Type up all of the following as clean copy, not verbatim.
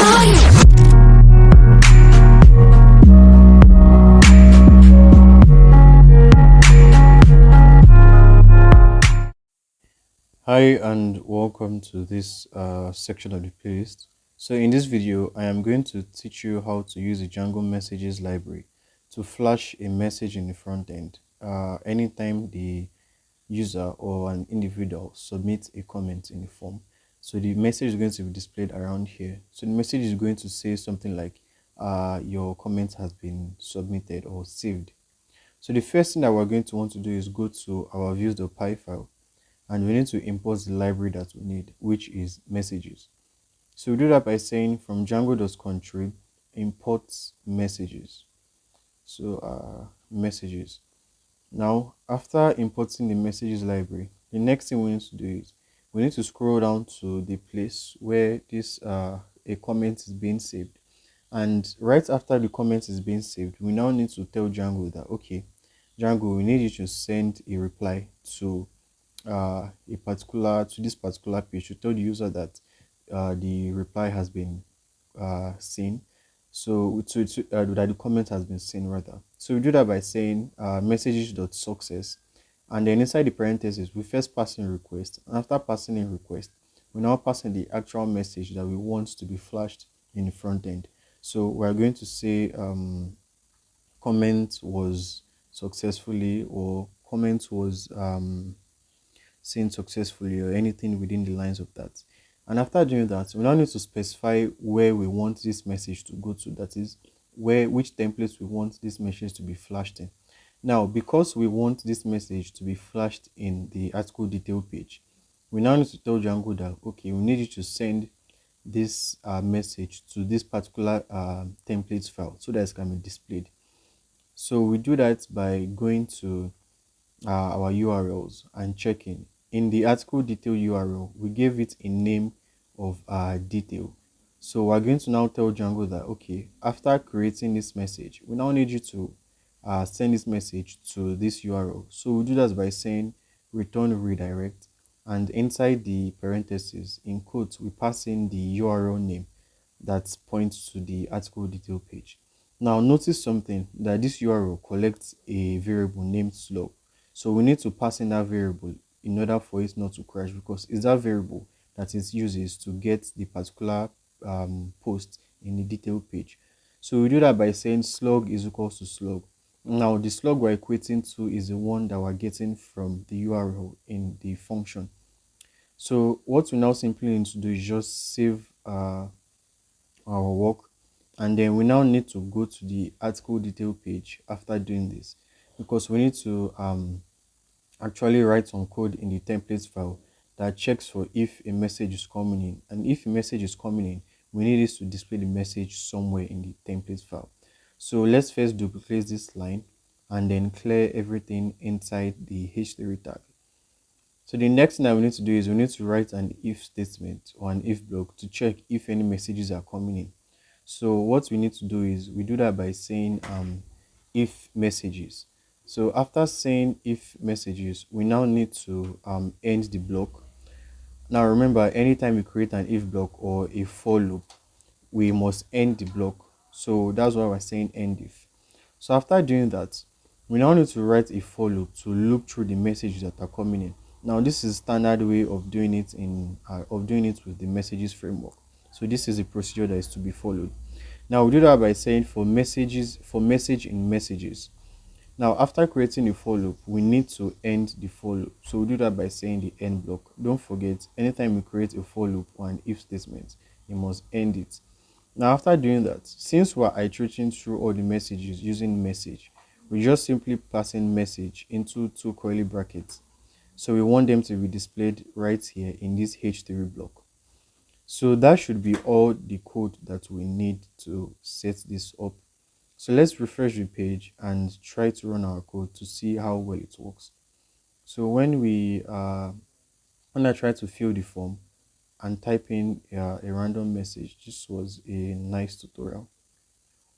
Hi and welcome to this section of the playlist. So in this video, I am going to teach you how to use the Django messages library to flash a message in the front end anytime the user or an individual submits a comment in the form. So the message is going to be displayed around here. So the message is going to say something like your comment has been submitted or saved. So the first thing that we're going to want to do is go to our views.py file, and we need to import the library that we need, which is messages. So we do that by saying from django.contrib import messages. So messages. Now after importing the messages library, the next thing we need to do is we need to scroll down to the place where this a comment is being saved. And right after the comment is being saved, we now need to tell Django that, okay, Django, we need you to send a reply to this particular page to tell the user that the reply has been seen. So that the comment has been seen rather. So we do that by saying messages.success, and then inside the parentheses we first pass in request, and after passing in request we now pass in the actual message that we want to be flashed in the front end. So we're going to say comment was successfully, or comment was seen successfully, or anything within the lines of that. And after doing that, we now need to specify where we want this message to go to, that is which templates we want this message to be flashed in. Now because we want this message to be flashed in the article detail page, we now need to tell Django that, okay, we need you to send this message to this particular templates file so that it can be displayed. So we do that by going to our URLs and checking. In the article detail URL, we gave it a name of detail. So we're going to now tell Django that, okay, after creating this message, we now need you to send this message to this URL. So we do that by saying return redirect, and inside the parentheses in quotes we pass in the URL name that points to the article detail page. Now notice something, that this URL collects a variable named slug. So we need to pass in that variable in order for it not to crash, because it's that variable that it uses to get the particular post in the detail page. So we do that by saying slug is equals to slug. Now the slug we're equating to is the one that we're getting from the URL in the function. So what we now simply need to do is just save our work, and then we now need to go to the article detail page after doing this, because we need to actually write some code in the templates file that checks for if a message is coming in, and if a message is coming in, we need this to display the message somewhere in the templates file. So let's first duplicate this line and then clear everything inside the h3 tag. So the next thing that we need to do is we need to write an if statement or an if block to check if any messages are coming in. So what we need to do is we do that by saying if messages. So after saying if messages, we now need to end the block. Now remember, anytime we create an if block or a for loop, we must end the block. So that's why we're saying end if. So after doing that, we now need to write a for loop to loop through the messages that are coming in. Now this is standard way of doing it with the messages framework. So this is a procedure that is to be followed. Now we do that by saying for message in messages. Now after creating the for loop, we need to end the for loop. So we do that by saying the end block. Don't forget, anytime we create a for loop or an if statement, you must end it. Now after doing that, since we're iterating through all the messages using message, we just simply pass in message into two curly brackets. So we want them to be displayed right here in this h3 block. So that should be all the code that we need to set this up. So let's refresh the page and try to run our code to see how well it works. So when I try to fill the form and type in a random message, this was a nice tutorial.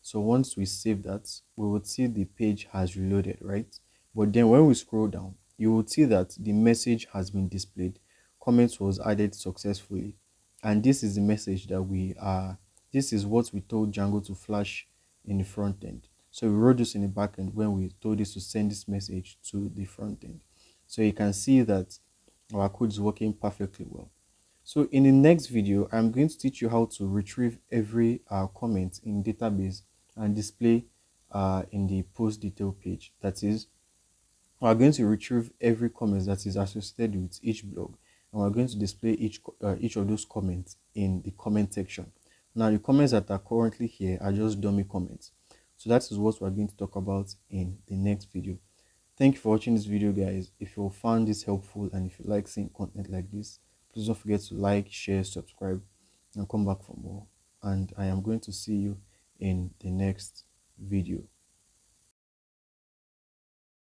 So once we save that, we would see the page has reloaded, right? But then when we scroll down, you will see that the message has been displayed. Comments was added successfully, and this is the message that we are This is what we told Django to flash in the front end. So we wrote this in the back end when we told this to send this message to the front end. So you can see that our code is working perfectly well. So in the next video, I'm going to teach you how to retrieve every comment in database and display in the post detail page. That is, we are going to retrieve every comment that is associated with each blog, and we're going to display each of those comments in the comment section. Now, the comments that are currently here are just dummy comments. So that is what we're going to talk about in the next video. Thank you for watching this video, guys. If you found this helpful and if you like seeing content like this, please don't forget to like, share, subscribe, and come back for more. And I am going to see you in the next video.